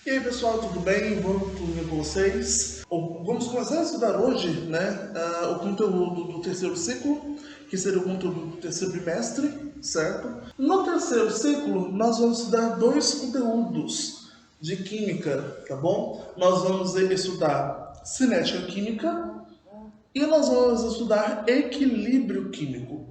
E aí pessoal, tudo bem? Tudo bem com vocês? Vamos começar a estudar hoje, o conteúdo do terceiro ciclo, que seria o conteúdo do terceiro bimestre, certo? No terceiro ciclo, nós vamos estudar dois conteúdos de química, tá bom? Nós vamos estudar cinética química e nós vamos estudar equilíbrio químico.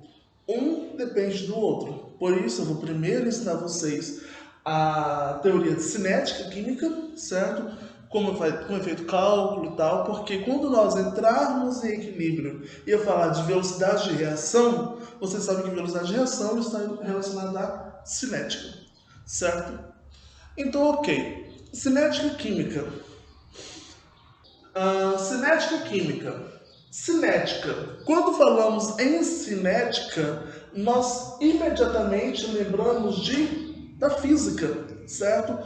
Um depende do outro. Por isso, eu vou primeiro ensinar vocês a teoria de cinética química, certo? Como é feito o cálculo e tal, porque quando nós entrarmos em equilíbrio e eu falar de velocidade de reação, você sabe que velocidade de reação está relacionada à cinética, certo? Então, ok. Cinética química. Cinética química. Cinética. Quando falamos em cinética, nós imediatamente lembramos da física, certo?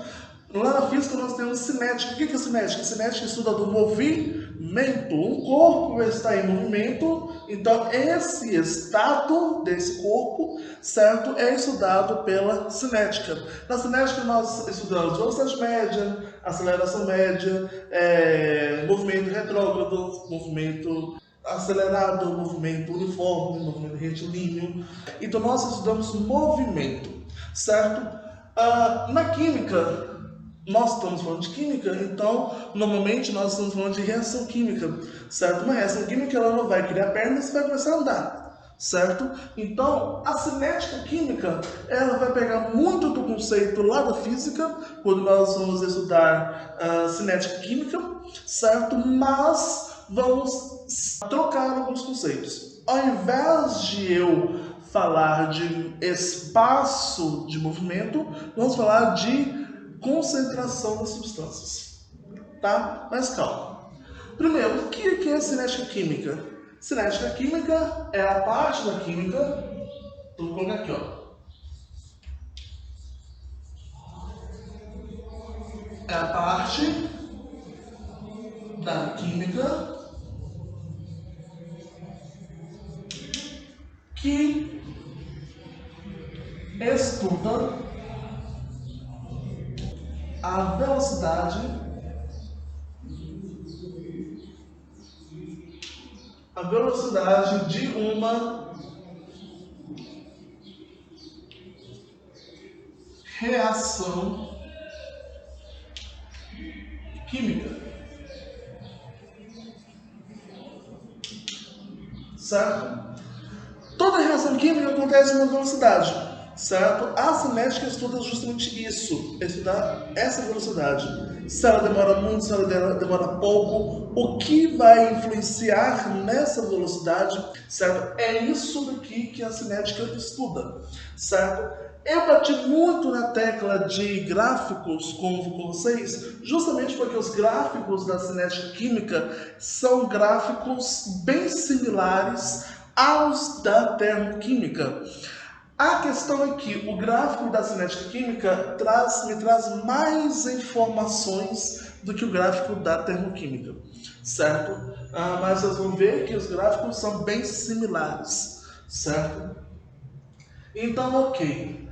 Lá na física nós temos cinética. O que é cinética? Cinética estuda do movimento. Um corpo está em movimento, então esse estado desse corpo, certo, é estudado pela cinética. Na cinética nós estudamos velocidade média, aceleração média, movimento retrógrado, movimento acelerado, movimento uniforme, movimento retilíneo. Então nós estudamos movimento, certo? Na química, nós estamos falando de química, então normalmente nós estamos falando de reação química, certo? Uma reação química ela não vai criar pernas e vai começar a andar, certo? Então a cinética química ela vai pegar muito do conceito lá da física, quando nós vamos estudar cinética química, certo? Mas vamos trocar alguns conceitos. Ao invés de eu falar de espaço de movimento, vamos falar de concentração das substâncias, tá? Mas calma. Primeiro, o que é cinética química? Cinética química é a parte da química, vou colocar aqui, ó. É a parte da química que estuda a velocidade de uma reação química, certo? Toda reação química acontece em uma velocidade, certo? A cinética estuda justamente isso, estudar essa velocidade. Se ela demora muito, se ela demora pouco, o que vai influenciar nessa velocidade, certo? É isso daqui que a cinética estuda, certo? Eu bati muito na tecla de gráficos com vocês, justamente porque os gráficos da cinética química são gráficos bem similares aos da termoquímica. A questão é que o gráfico da cinética química me traz mais informações do que o gráfico da termoquímica, certo? Mas vocês vão ver que os gráficos são bem similares, certo? Então, ok.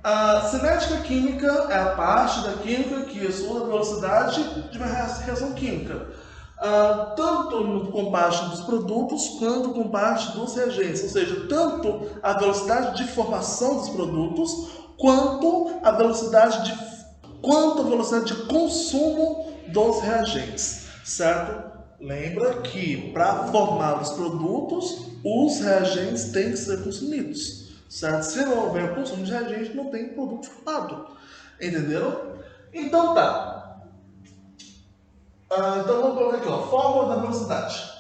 A cinética química é a parte da química que estuda a velocidade de uma reação química, tanto no combate dos produtos quanto no combate dos reagentes, ou seja, tanto a velocidade de formação dos produtos quanto a velocidade de consumo dos reagentes, certo? Lembra que para formar os produtos, os reagentes têm que ser consumidos, certo? Se não houver consumo de reagente, não tem produto formado, entenderam? Então tá. Então vamos colocar aqui, ó, fórmula da velocidade.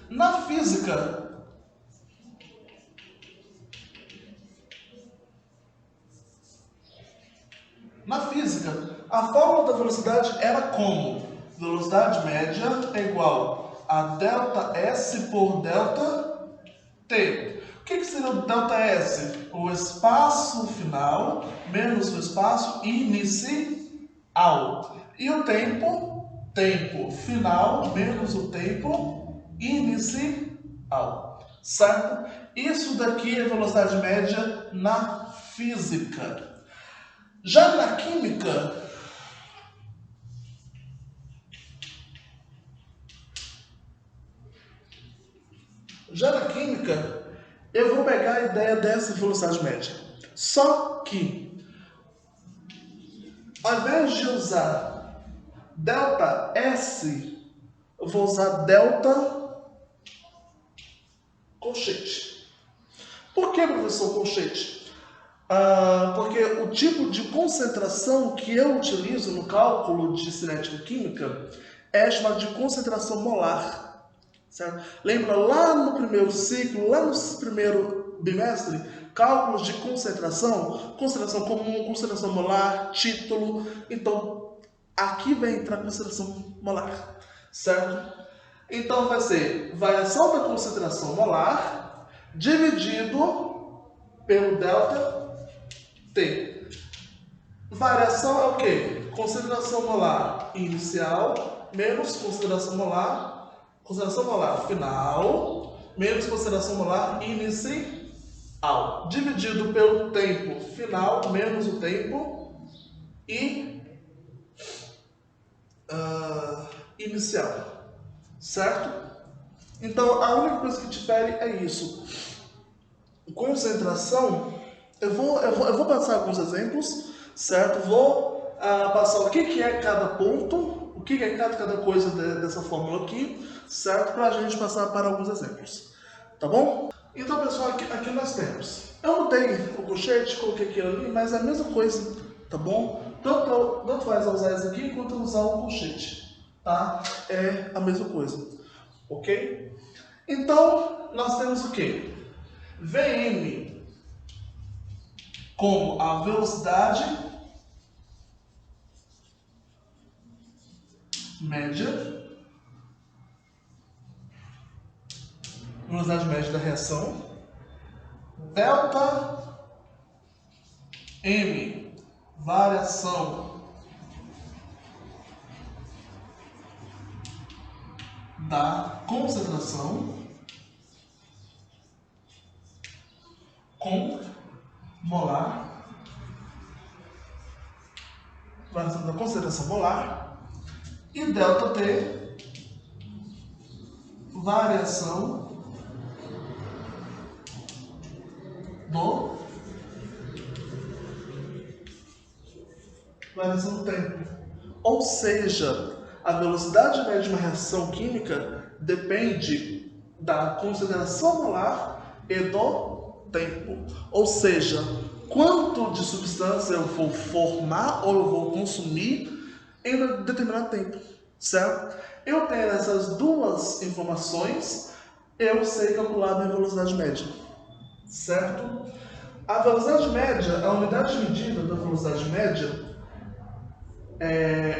Na física, a fórmula da velocidade era como? Velocidade média é igual a delta S por delta T. O que seria o delta S? O espaço final menos o espaço inicial. E o tempo final menos o tempo inicial. certo? Isso daqui é velocidade média na física. Já na química, eu vou pegar a ideia dessa velocidade média. Só que, ao invés de usar delta S, eu vou usar delta colchete. Por que, professor, colchete? Porque o tipo de concentração que eu utilizo no cálculo de cinética química é chamado de concentração molar. Certo? Lembra lá no primeiro ciclo, lá no primeiro bimestre, cálculos de concentração, concentração comum, concentração molar, título. Então, aqui vai entrar a concentração molar, certo? Então, vai ser variação da concentração molar dividido pelo delta T. Variação é o quê? Concentração molar inicial menos concentração molar final menos concentração molar inicial, dividido pelo tempo final menos o tempo inicial, certo? Então, a única coisa que difere é isso. Concentração, eu vou passar alguns exemplos, certo? Vou passar o que é cada ponto, o que é cada coisa dessa fórmula aqui, certo? Para a gente passar para alguns exemplos, tá bom? Então, pessoal, aqui nós temos. Eu mudei o colchete, coloquei aquilo ali, mas é a mesma coisa, tá bom? Tanto faz usar isso aqui quanto usar o colchete, tá? É a mesma coisa, ok? Então, nós temos o quê? Vm como a velocidade média, da reação, delta M, variação da concentração, com molar, variação da concentração molar, e delta T, variação do tempo. Ou seja, a velocidade média de uma reação química depende da concentração molar e do tempo. Ou seja, quanto de substância eu vou formar ou eu vou consumir em um determinado tempo, certo? Eu tenho essas duas informações, eu sei calcular a minha velocidade média, certo? A velocidade média, a unidade de medida da velocidade média,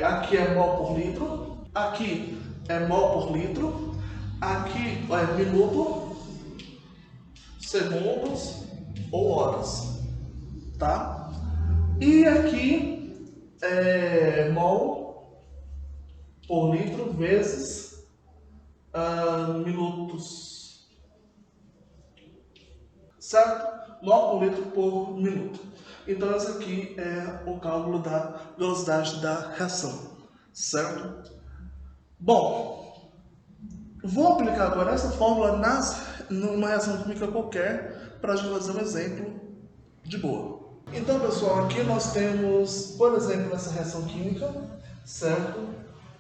aqui é mol por litro, aqui é mol por litro, aqui é minuto, segundos ou horas, tá? E aqui é mol por litro vezes minutos, certo? Mol por litro por minuto. Então, esse aqui é o cálculo da velocidade da reação, certo? Bom, vou aplicar agora essa fórmula numa reação química qualquer para a gente fazer um exemplo de boa. Então, pessoal, aqui nós temos, por exemplo, essa reação química, certo?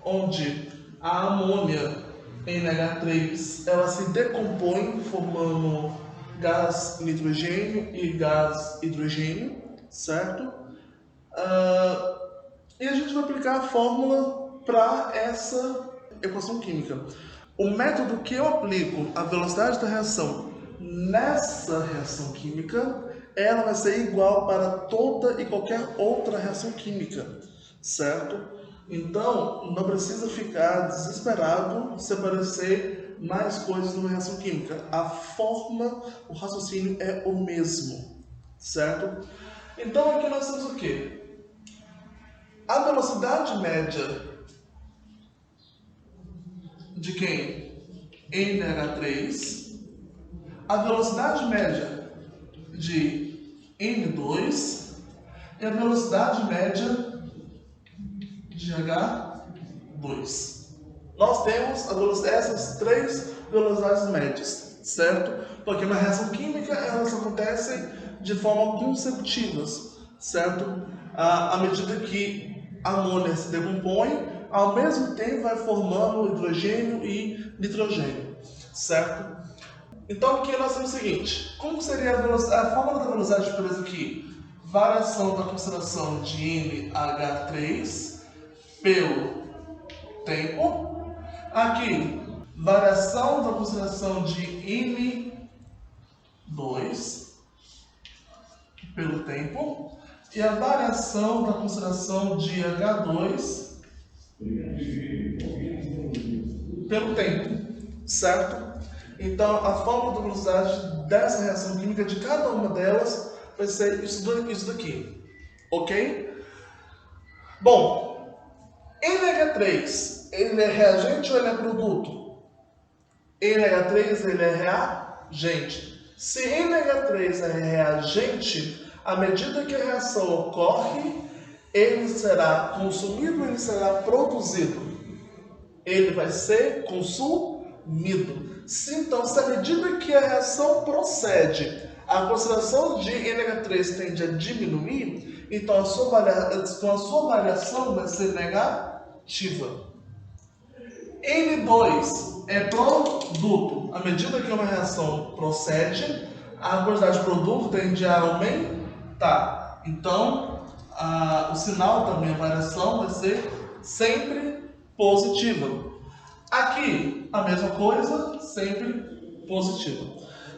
Onde a amônia NH3 ela se decompõe formando gás nitrogênio e gás hidrogênio, certo? E a gente vai aplicar a fórmula para essa equação química. O método que eu aplico a velocidade da reação nessa reação química, ela vai ser igual para toda e qualquer outra reação química, certo? Então, não precisa ficar desesperado se aparecer mais coisas numa reação química. A forma, o raciocínio é o mesmo, certo? Então, aqui nós temos o quê? A velocidade média de quem? NH3 a velocidade média de N2 e a velocidade média de H2. Nós temos essas três velocidades médias, certo? Porque na reação química elas acontecem de forma consecutivas, certo? À medida que a amônia se decompõe, ao mesmo tempo vai formando hidrogênio e nitrogênio, certo? Então aqui nós temos o seguinte: como seria a fórmula da velocidade de pureza aqui? Variação da concentração de NH3 pelo tempo. Aqui, variação da concentração de N2 pelo tempo. E a variação da concentração de H2 pelo tempo, certo? Então, a fórmula da velocidade dessa reação química de cada uma delas vai ser isso daqui, ok? Bom, NH3, ele é reagente ou ele é produto? NH3, ele é reagente. Se NH3 é reagente, à medida que a reação ocorre, ele será consumido ou ele será produzido? Ele vai ser consumido. Então, se à medida que a reação procede, a concentração de NH3 tende a diminuir, então a sua variação vai ser negativa. N2 é produto. À medida que uma reação procede, a quantidade de produto tende a aumentar. Então, o sinal também, a variação, vai ser sempre positiva. Aqui, a mesma coisa, sempre positiva,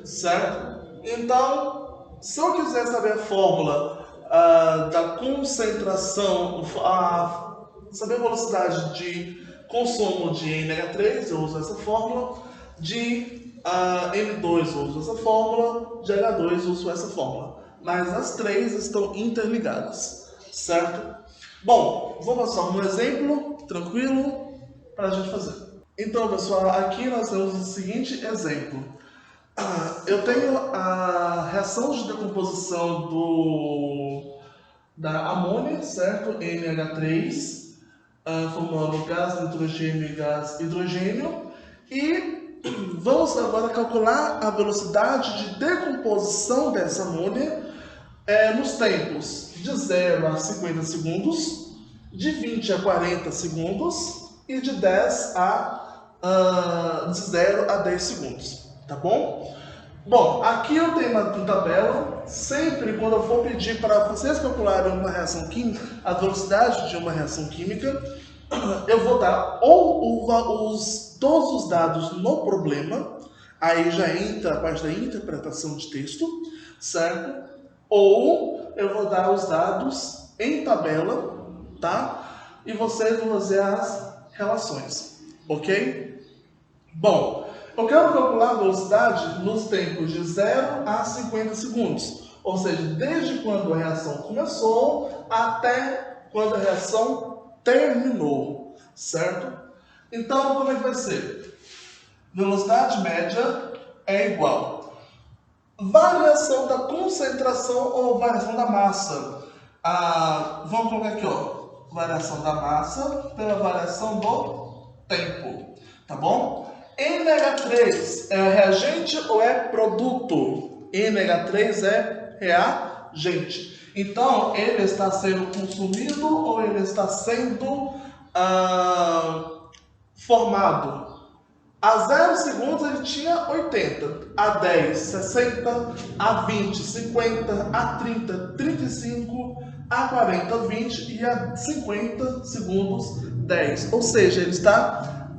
certo? Então, se eu quiser saber a fórmula da concentração, saber a velocidade de consumo de NH3, eu uso essa fórmula, de N2 eu uso essa fórmula, de H2 eu uso essa fórmula. Mas as três estão interligadas, certo? Bom, vou passar um exemplo tranquilo para a gente fazer. Então, pessoal, aqui nós temos o seguinte exemplo. Eu tenho a reação de decomposição da amônia, certo? NH3, formando gás nitrogênio e gás hidrogênio. E vamos agora calcular a velocidade de decomposição dessa amônia nos tempos de 0 a 50 segundos, de 20 a 40 segundos e de 0 a 10 segundos, tá bom? Bom, aqui eu tenho uma tabela. Sempre quando eu for pedir para vocês calcularem uma reação química, a velocidade de uma reação química, eu vou dar ou todos os dados no problema, aí já entra a parte da interpretação de texto, certo? Ou eu vou dar os dados em tabela, tá? E vocês vão fazer as relações, ok? Bom, eu quero calcular a velocidade nos tempos de 0 a 50 segundos, ou seja, desde quando a reação começou até quando a reação terminou, certo? Então, como é que vai ser? Velocidade média é igual variação da concentração ou variação da massa. Vamos colocar aqui, ó, variação da massa pela variação do tempo, tá bom? NH3 é reagente ou é produto? NH3 é reagente. Então, ele está sendo consumido ou ele está sendo formado? A 0 segundos ele tinha 80, a 10, 60, a 20, 50, a 30, 35, a 40, 20 e a 50 segundos, 10. Ou seja,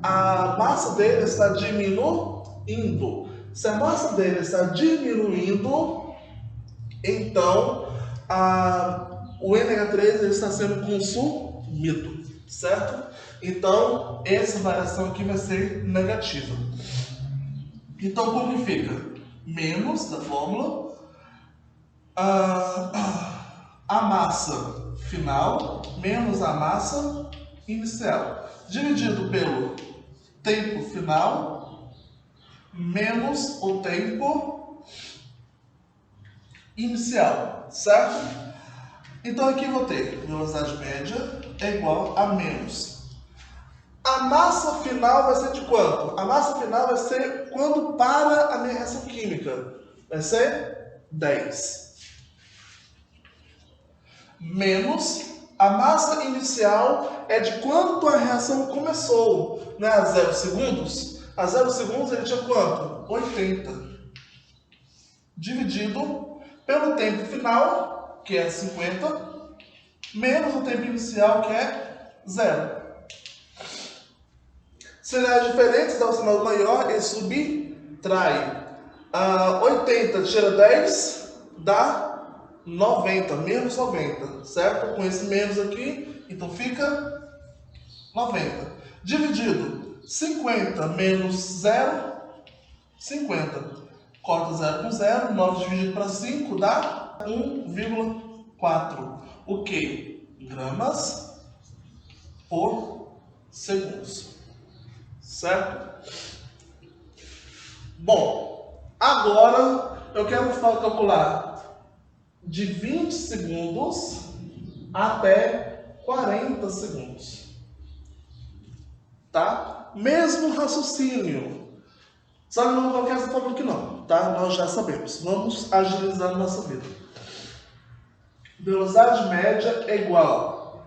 a massa dele está diminuindo. Se a massa dele está diminuindo, então o NH3 ele está sendo consumido, certo? Então, essa variação aqui vai ser negativa. Então, como que fica? Menos da fórmula, a massa final menos a massa inicial, dividido pelo tempo final menos o tempo inicial, certo? Então aqui eu vou ter velocidade média é igual a menos. A massa final vai ser de quanto? A massa final vai ser quando para a minha reação química. Vai ser 10. Menos a massa inicial é de quanto a reação começou. Não é a 0 segundos? A 0 segundos ele tinha quanto? 80. Dividido pelo tempo final, que é 50, menos o tempo inicial, que é 0. Sinais diferentes dá o sinal maior e subtrai. 80 tira 10 dá 90, menos 90, certo? Com esse menos aqui, então fica 90. Dividido 50 menos 0, 50. Corta 0 com 0, 9 dividido para 5 dá 1,4. O que? Gramas por segundos. Certo? Bom, agora eu quero calcular de 20 segundos até 40 segundos. Tá? Mesmo raciocínio. Só que não vou colocar essa fórmula aqui não, tá? Nós já sabemos. Vamos agilizar a nossa vida. Velocidade média é igual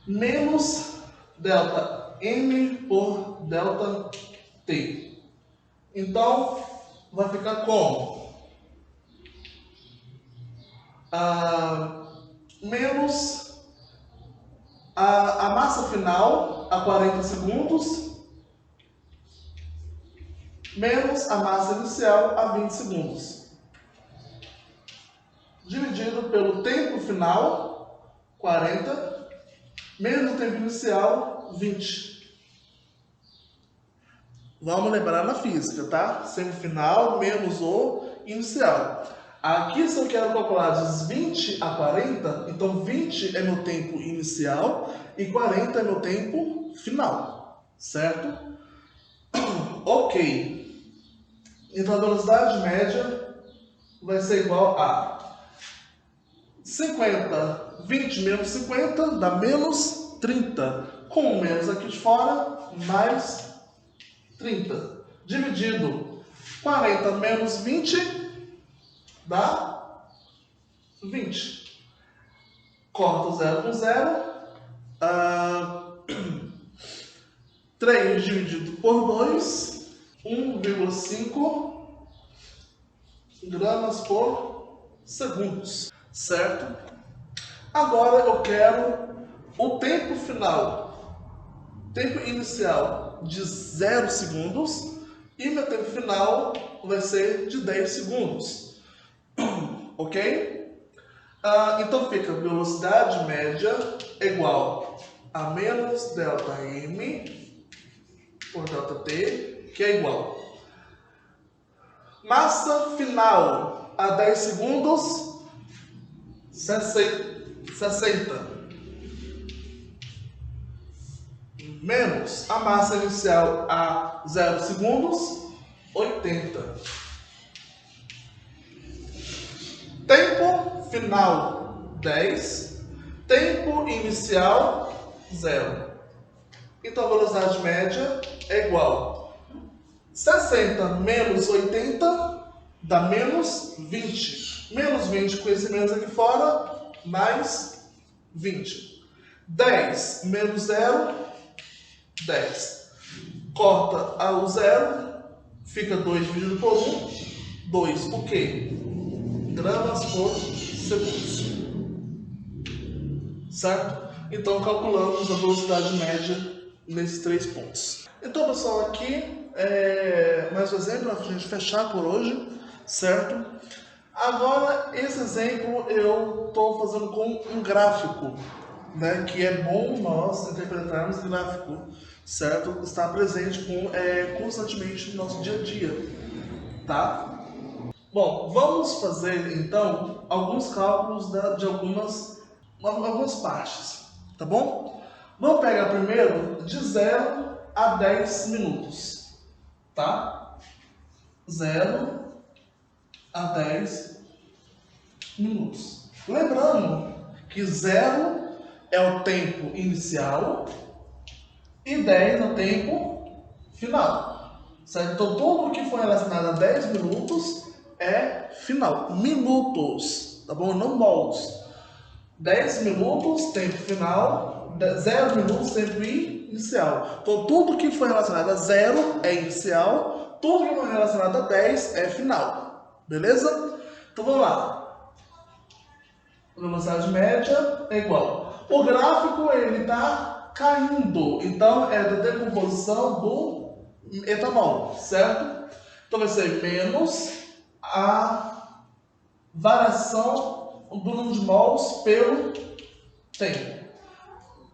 a menos delta M por delta T. Então, vai ficar como? Menos a massa final a 40 segundos menos a massa inicial a 20 segundos. Dividido pelo tempo final, 40, menos o tempo inicial, 20. Vamos lembrar na física, tá? Sempre final menos o inicial. Aqui, se eu quero calcular de 20 a 40, então 20 é meu tempo inicial e 40 é meu tempo final, certo? Ok. Então a velocidade média vai ser igual a 50, 20 menos 50 dá menos 30. Com o menos aqui de fora, mais 30. Dividido 40 menos 20 dá 20. Corta o 0 com 0. 3 dividido por 2, 1,5 gramas por segundos, certo? Agora eu quero o tempo final, tempo inicial de 0 segundos e meu tempo final vai ser de 10 segundos, ok? Então fica velocidade média igual a menos delta M por delta T, que é igual massa final a 10 segundos, 60, menos a massa inicial a 0 segundos, 80. Tempo final 10, tempo inicial 0. Então a velocidade média é igual a 60 menos 80 dá menos 20. Menos 20 com esse menos aqui fora, mais 20. 10 menos 0, 10. Corta o 0, fica 2 dividido por 1, 2. O quê? Gramas por segundo. Certo? Então calculamos a velocidade média nesses 3 pontos. Então, pessoal, aqui mais um exemplo para a gente fechar por hoje, certo? Agora, esse exemplo eu estou fazendo com um gráfico, né? Que é bom nós interpretarmos gráfico, certo? Está presente constantemente no nosso dia a dia, tá? Bom, vamos fazer então alguns cálculos de algumas partes, tá bom? Vamos pegar primeiro de 0 a 10 minutos, tá? 0 a 10 minutos. Lembrando que 0 é o tempo inicial e 10 é o tempo final. Certo? Então, tudo que for relacionado a 10 minutos é final. Minutos, tá bom? Não mols. 10 minutos, tempo final. 0 minutos, tempo inicial. Então, tudo que for relacionado a 0 é inicial. Tudo que for relacionado a 10 é final. Beleza? Então, vamos lá. Velocidade média é igual. O gráfico, ele está caindo. Então, é da decomposição do etanol, certo? Então, vai ser menos a variação do número de mols pelo tempo.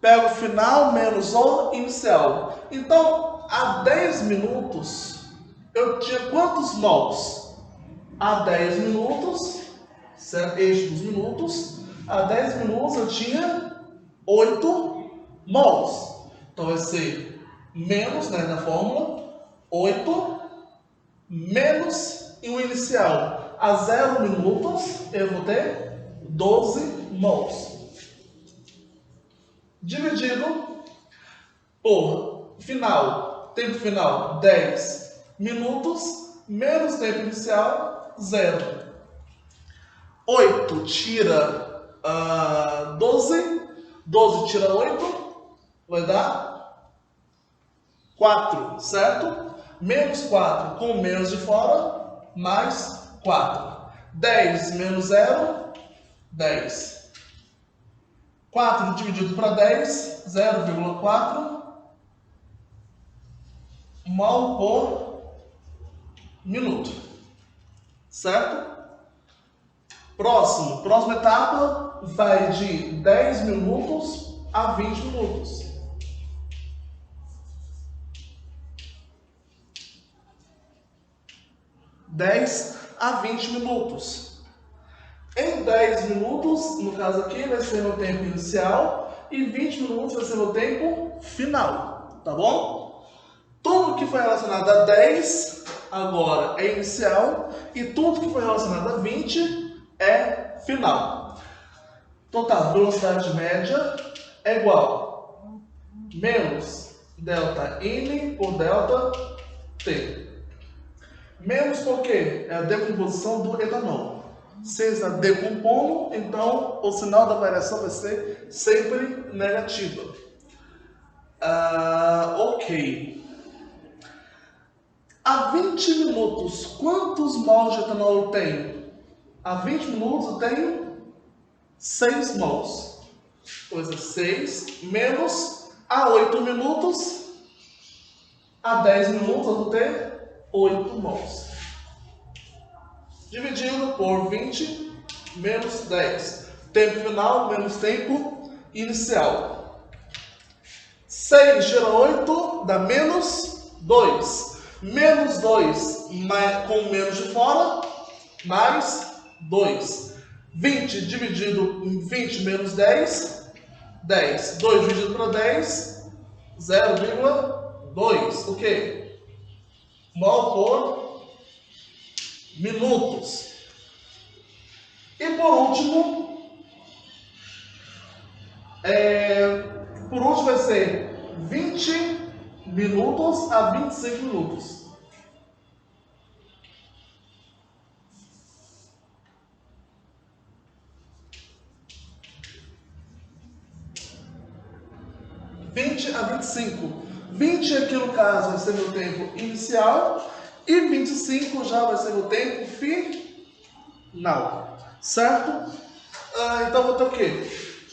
Pego o final menos o inicial. Então, a 10 minutos, eu tinha quantos mols? A 10 minutos, certo? Eixo dos minutos. A 10 minutos eu tinha 8 mols. Então, vai ser menos, né, na fórmula, 8 menos o inicial. A 0 minutos, eu vou ter 12 mols. Dividido por final, tempo final 10 minutos, menos tempo inicial 0. 8 tira 12, 12 tira 8, vai dar 4, certo? Menos 4 com menos de fora, mais 4. 10 menos 0, 10. 4 dividido para 10, 0,4 mol por minuto. Certo? Próxima etapa vai de 10 minutos a 20 minutos. A 20 minutos. Em 10 minutos, no caso aqui, vai ser meu tempo inicial e 20 minutos vai ser meu tempo final, tá bom? Tudo que foi relacionado a 10 agora é inicial e tudo que foi relacionado a 20 é final. Então tá, velocidade média é igual menos delta N por delta T. Menos por quê? É a decomposição do etanol. Se está decompondo, então o sinal da variação vai ser sempre negativa. Ok. A 20 minutos, quantos mols de etanol eu tenho? A 20 minutos eu tenho 6 mols. Pois é, 6 menos a 8 minutos, a 10 minutos eu vou ter 8 mols. Dividido por 20 menos 10. Tempo final menos tempo inicial. 6 tira 8 dá menos 2. Menos 2 com menos de fora, mais 2. 20 dividido em 20 menos 10, 10. 2 dividido para 10, 0,2. O quê? Mol por minutos. E por último vai ser 20 minutos a 25 minutos. A 25. 20 aqui no caso vai ser meu tempo inicial e 25 já vai ser meu tempo final. Certo? Então vou ter o quê?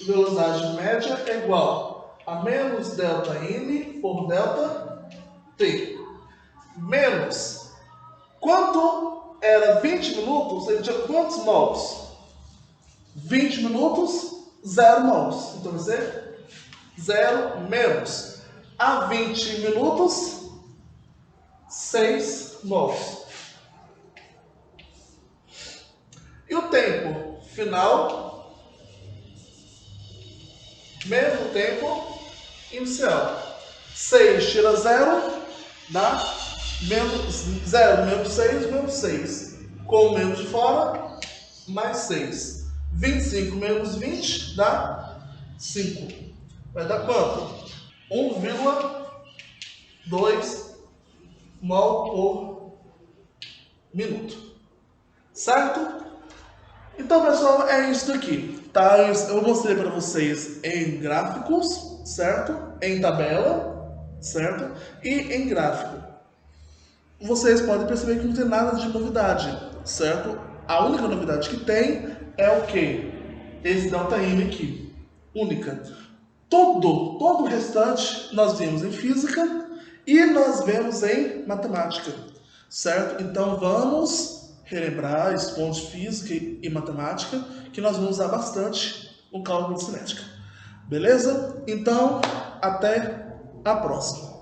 Velocidade média é igual a menos delta N por delta T. Menos. Quanto era 20 minutos? Ele tinha quantos mols? 20 minutos, 0 mols. Então vai ser 0 menos a 20 minutos, 6 mols. E o tempo final menos o tempo inicial. 6 tira 0 dá 0 menos 6. Com o menos de fora, mais 6. 25 menos 20 dá 5. Vai dar quanto? 1,2 mol por minuto. Certo? Então, pessoal, é isso daqui, tá? Eu mostrei para vocês em gráficos, certo? Em tabela, certo? E em gráfico. Vocês podem perceber que não tem nada de novidade, certo? A única novidade que tem é o quê? Esse ΔM aqui, única. Todo o restante nós vimos em física e nós vemos em matemática, certo? Então vamos relembrar esses pontos de física e matemática que nós vamos usar bastante no cálculo de cinética. Beleza? Então, até a próxima.